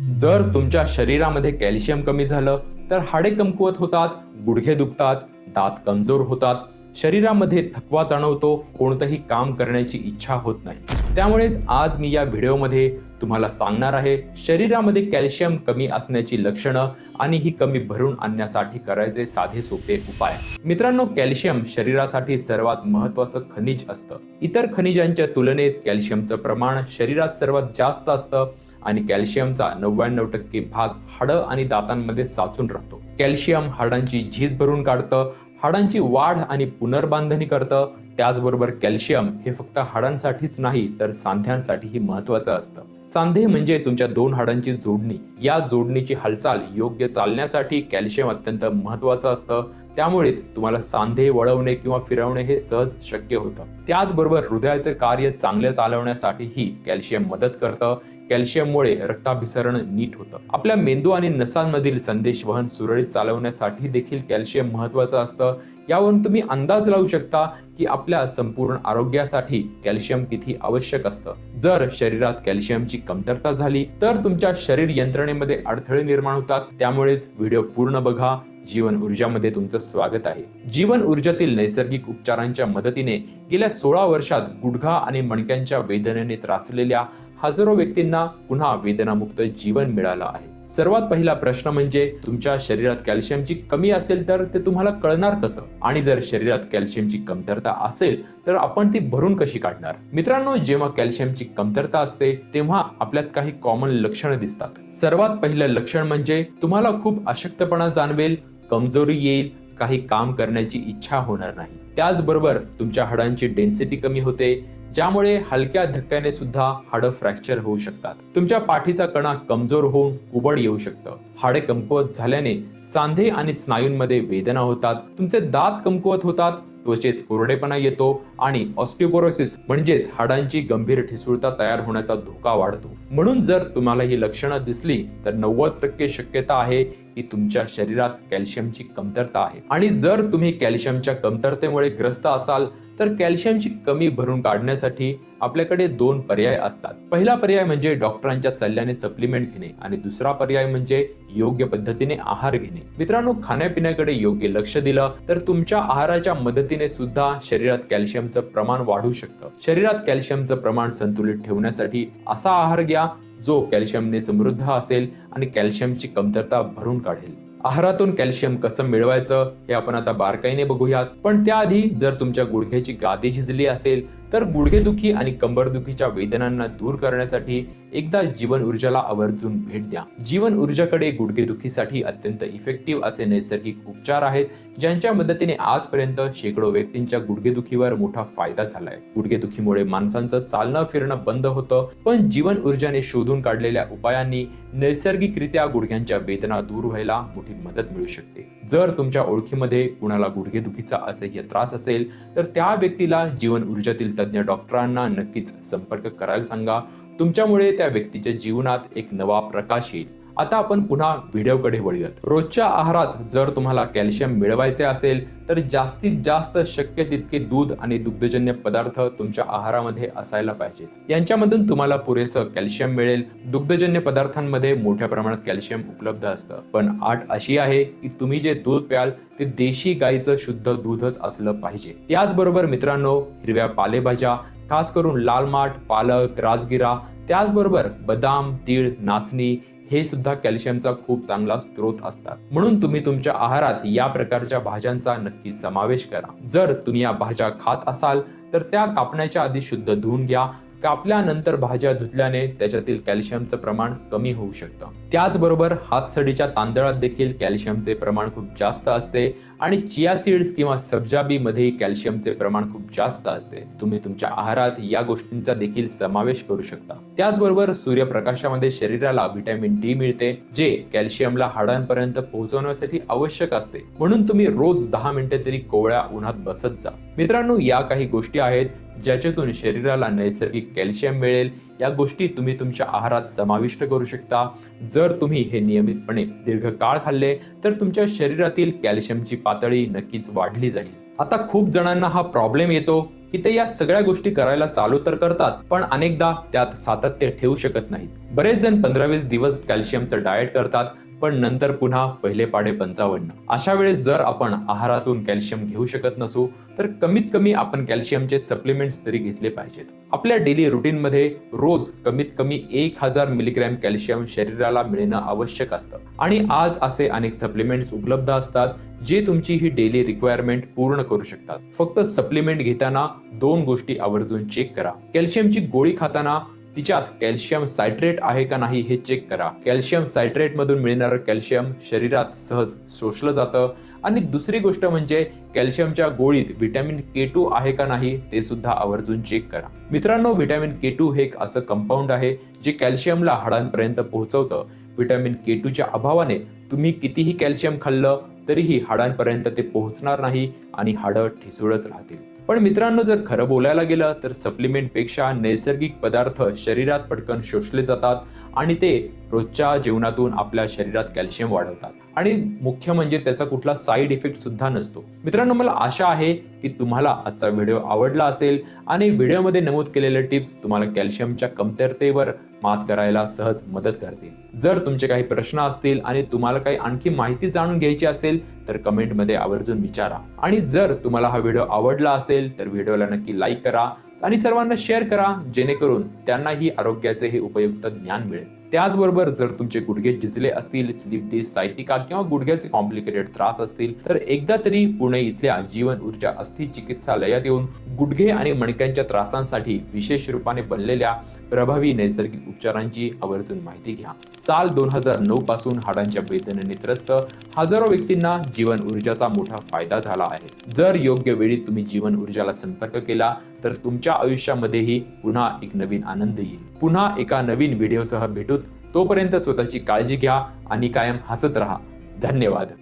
जर तुमच्या शरीरामध्ये कॅल्शियम कमी झालं तर हाडे कमकुवत होतात, गुडघे दुखतात, दात कमजोर होतात, शरीरामध्ये थकवा जाणवतो, कोणतंही काम करण्याची इच्छा होत नाही। त्यामुळेच आज मी या व्हिडिओमध्ये तुम्हाला सांगणार आहे शरीरामध्ये कॅल्शियम कमी असण्याची लक्षणं आणि ही कमी भरून आणण्यासाठी करायचे साधे सोपे उपाय। मित्रांनो, कॅल्शियम शरीरासाठी सर्वात महत्त्वाचं खनिज असतं। इतर खनिजांच्या तुलनेत कॅल्शियमचं प्रमाण शरीरात सर्वात जास्त असतं आणि कॅल्शियमचा 99% भाग हाडं आणि दातांमध्ये साचून राहतो। कॅल्शियम हाडांची झीज भरून काढतं, हाडांची वाढ आणि पुनर्बांधणी करतं। त्याचबरोबर कॅल्शियम हे फक्त हाडांसाठीच नाही तर सांध्यांसाठीही महत्त्वाचं असतं। सांधे म्हणजे तुमच्या दोन हाडांची जोडणी। या जोडणीची हालचाल योग्य चालण्यासाठी कॅल्शियम अत्यंत महत्त्वाचं असतं। त्यामुळेच तुम्हाला सांधे वळवणे किंवा फिरवणे हे सहज शक्य होतं। त्याचबरोबर हृदयाचे कार्य चांगले चालवण्यासाठीही कॅल्शियम मदत करतं। कॅल्शियममुळे रक्ताभिसरण नीट होतं। आपल्या मेंदू आणि नसांमधील संदेश वहन सुरळीत चालवण्यासाठी देखील कॅल्शियम महत्त्वाचं असतं। यावरून तुम्ही अंदाज लावू शकता की आपल्या संपूर्ण आरोग्यासाठी कॅल्शियम किती आवश्यक असतं। जर शरीरात कॅल्शियमची कमतरता झाली तर तुमच्या शरीर यंत्रणेमध्ये अडथळे निर्माण होतात। त्यामुळेच व्हिडिओ पूर्ण बघा। जीवन ऊर्जामध्ये तुमचं स्वागत आहे। जीवन ऊर्जातील नैसर्गिक उपचारांच्या मदतीने गेल्या 16 वर्षात गुडघा आणि मणक्यांच्या वेदनेने त्रासलेल्या हजारो व्यक्तींना पुन्हा वेदनामुक्त जीवन मिळालं आहे। सर्वात पहिला प्रश्न म्हणजे तुमच्या शरीरात कॅल्शियमची कमी असेल तर ते तुम्हाला कळणार कसं? आणि जर शरीरात कॅल्शियमची कमतरता असेल तर आपण ती भरून कशी काढणार? मित्रांनो, जेव्हा कॅल्शियमची कमतरता असते तेव्हा आपल्यात काही कॉमन लक्षणं दिसतात। सर्वात पहिलं लक्षण म्हणजे तुम्हाला खूप अशक्तपणा जाणवेल, कमजोरी येईल, काही काम करण्याची इच्छा होणार नाही। त्याचबरोबर तुमच्या हाडांची डेन्सिटी कमी होते, ज्यामुळे हलक्या धक्क्याने सुद्धा हाडं फ्रॅक्चर होऊ शकतात। तुमच्या पाठीचा कणा कमजोर होऊन कुबड येऊ शकतं। हाडे कमकुवत झाल्याने सांधे आणि स्नायूंमध्ये वेदना होतात, तुमचे दात कमकुवत होतात, त्वचेत कोरडेपणा येतो आणि ऑस्टिओपोरोसिस म्हणजेच हाडांची गंभीर ठिसूळता तयार होण्याचा धोका वाढतो। म्हणून जर तुम्हाला ही लक्षणं दिसली तर 90% शक्यता आहे की तुमच्या शरीरात कॅल्शियमची कमतरता आहे। आणि जर तुम्ही कॅल्शियमच्या कमतरतेमुळे ग्रस्त असाल तर कॅल्शियमची कमी भरून काढण्यासाठी आपल्याकडे 2 पर्याय असतात। पहिला पर्याय म्हणजे डॉक्टरांच्या सल्ल्याने सप्लिमेंट घेणे आणि दुसरा पर्याय म्हणजे योग्य पद्धतीने आहार घेणे। मित्रांनो, खाण्यापिण्याकडे योग्य लक्ष दिलं तर तुमच्या आहाराच्या मदतीने सुद्धा शरीरात कॅल्शियमचं प्रमाण वाढू शकतं। शरीरात कॅल्शियमचं प्रमाण संतुलित ठेवण्यासाठी असा आहार घ्या जो कॅल्शियमने समृद्ध असेल आणि कॅल्शियमची कमतरता भरून काढेल। आहारातून कॅल्शियम कसं मिळवायचं हे आपण आता बारकाईने बघूयात। पण त्याआधी जर तुमच्या गुडघ्याची गादी झिजली असेल तर गुडघेदुखी आणि कंबरदुखीच्या वेदनांना दूर करण्यासाठी एकदा जीवन ऊर्जाला आवर्जून भेट द्या। जीवन ऊर्जाकडे गुडघेदुखीसाठी अत्यंत इफेक्टिव्ह असे नैसर्गिक उपचार आहेत, ज्यांच्या मदतीने आजपर्यंत शेकडो व्यक्तींच्या गुडघेदुखीवर मोठा फायदा झालाय। गुडघेदुखीमुळे माणसांचं चालणं फिरणं बंद होतं, पण जीवन ऊर्जाने शोधून काढलेल्या उपायांनी नैसर्गिकरित्या गुडघ्यांच्या वेदना दूर व्हायला मोठी मदत मिळू शकते। जर तुमच्या ओळखीमध्ये कुणाला गुडघेदुखीचा असह्य त्रास असेल तर त्या व्यक्तीला जीवन ऊर्जातील तज्ञ डॉक्टरांना नक्कीच संपर्क करायला सांगा। तुमच्यामुळे त्या व्यक्तीच्या जीवनात एक नवा प्रकाश येईल। आता आपण पुन्हा व्हिडिओकडे वळूयात। रोजच्या आहारात जर तुम्हाला कॅल्शियम मिळवायचे असेल तर जास्तीत जास्त शक्य तितके दूध आणि दुग्धजन्य पदार्थ तुमच्या आहारामध्ये असायला पाहिजेत। यांच्यामधून तुम्हाला पुरेसं कॅल्शियम मिळेल। दुग्धजन्य पदार्थांमध्ये मोठ्या प्रमाणात कॅल्शियम उपलब्ध असतं, पण अट अशी आहे की तुम्ही जे दूध प्याल ते देशी गाईचं शुद्ध दूधच असलं पाहिजे। त्याचबरोबर मित्रांनो, हिरव्या पालेभाज्या, खास करून लाल माठ, पालक, राजगिरा, त्याचबरोबर बदाम, तीळ, नाचणी हे सुद्धा कॅल्शियमचा खूप चांगला स्रोत असतात। म्हणून तुम्ही तुमच्या आहारात या प्रकारच्या भाज्यांचा नक्की समावेश करा। जर तुम्ही या भाज्या खात असाल तर त्या कापण्याच्या आधी शुद्ध धुवून घ्या। कापल्यानंतर भाज्या धुतल्याने त्याच्यातील कॅल्शियमचं प्रमाण कमी होऊ शकतं। त्याचबरोबर हातसडीच्या तांदळात देखील कॅल्शियमचे प्रमाण खूप जास्त असते आणि चिया सीड्स किंवा सब्जा बी मध्ये कॅल्शियमचे प्रमाण खूप जास्त असते। तुम्ही तुमच्या आहारात या गोष्टींचा देखील समावेश करू शकता। त्याचबरोबर सूर्यप्रकाशामध्ये शरीराला व्हिटॅमिन डी मिळते, जे कॅल्शियमला हाडांपर्यंत पोहोचवण्यासाठी आवश्यक असते। म्हणून तुम्ही रोज 10 मिनिटे तरी कोवळ्या उन्हात बसत जा। मित्रांनो, या काही गोष्टी आहेत ज्याच्यातून शरीराला नैसर्गिक कॅल्शियम मिळेल। या गोष्टी तुम्ही तुमच्या आहारात समाविष्ट करू शकता। जर तुम्ही हे नियमितपणे दीर्घकाळ खाल्ले तर तुमच्या शरीरातील कॅल्शियमची पातळी नक्कीच वाढली जाईल। आता खूप जणांना हा प्रॉब्लेम येतो की ते या सगळ्या गोष्टी करायला चालू तर करतात, पण अनेकदा त्यात सातत्य ठेवू शकत नाहीत. बरेच जण 15-20 दिवस कॅल्शियमचं डाएट करतात, पण नंतर पुन्हा पहिले पाढे 55. अशा वेळेस जर आपण आहारातून कॅल्शियम घेऊ शकत नसू तर कमीत कमी आपण कॅल्शियमचे सप्लिमेंट्स तरी घेतले पाहिजेत. आपल्या डेली रुटीनमध्ये रोज कमीत कमी 1000 मिलीग्रॅम कॅल्शियम शरीराला मिळणं आवश्यक असतं आणि आज असे अनेक सप्लिमेंट्स उपलब्ध असतात जे तुमची ही डेली रिक्वायरमेंट पूर्ण करू शकतात. फक्त सप्लिमेंट घेताना 2 गोष्टी आवर्जून चेक करा. कॅल्शियमची गोळी खाताना तिच्यात कॅल्शियम सायट्रेट आहे का नाही हे चेक करा. कॅल्शियम सायट्रेट मधून मिळणारं कॅल्शियम शरीरात सहज शोषलं जातं. आणि दुसरी गोष्ट म्हणजे कॅल्शियमच्या गोळीत व्हिटॅमिन K2 आहे का नाही ते सुद्धा आवर्जून चेक करा. मित्रांनो, व्हिटॅमिन K2 हे एक असं कंपाऊंड आहे जे कॅल्शियमला हाडांपर्यंत पोहोचवतं. व्हिटॅमिन K2च्या अभावाने तुम्ही कितीही कॅल्शियम खाल्लं तरीही हाडांपर्यंत ते पोहोचणार नाही आणि हाडं ठिसूळच राहतील. पण मित्रांनो, जर खरं बोलायला गेलं तर सप्लिमेंट पेक्षा नैसर्गिक पदार्थ शरीरात पटकन शोषले जातात आणि ते रोजच्या जेवणातून आपल्या शरीरात कॅल्शियम वाढवतात आणि मुख्य म्हणजे त्याचा कुठला साईड इफेक्ट सुद्धा नसतो. मित्रांनो, मला आशा आहे की तुम्हाला आजचा व्हिडिओ आवडला असेल आणि व्हिडिओमध्ये नमूद केलेले टिप्स तुम्हाला कॅल्शियमच्या कमतरतेवर मात करायला सहज मदत करतील. जर तुमचे काही प्रश्न असतील आणि तुम्हाला काही आणखी माहिती जाणून घ्यायची असेल तर कमेंटमध्ये आवर्जून विचारा. आणि जर तुम्हाला हा व्हिडिओ आवडला असेल तर व्हिडिओला नक्की लाईक करा आणि सर्वांना शेअर करा, जेणेकरून त्यांनाही आरोग्याचे हे उपयुक्त ज्ञान मिळेल. त्याचबरोबर जर तुमचे गुडघे झिजले असतील, स्लिप डिस्क, सायटिका किंवा गुडघ्याचे कॉम्प्लिकेटेड त्रास असतील तर एकदा तरी पुणे इथल्या जीवन ऊर्जा अस्थि चिकित्सालयात येऊन गुडघे आणि मणक्यांच्या त्रासांसाठी विशेष रूपाने बनलेल्या प्रभावी नैसर्गिक उपचारांची आवर्जून माहिती घ्या. साल 2009 पासून हाडांच्या वेदनेने त्रस्त हजारो व्यक्तींना जीवन ऊर्जाचा मोठा फायदा झाला आहे. जर योग्य वेळी तुम्ही जीवन ऊर्जाला संपर्क केला तर तुमच्या आयुष्यामध्येही पुन्हा एक नवीन आनंद येईल. पुन्हा एका नवीन व्हिडिओसह भेटूत. तोपर्यंत स्वतःची काळजी घ्या आणि कायम हसत राहा. धन्यवाद.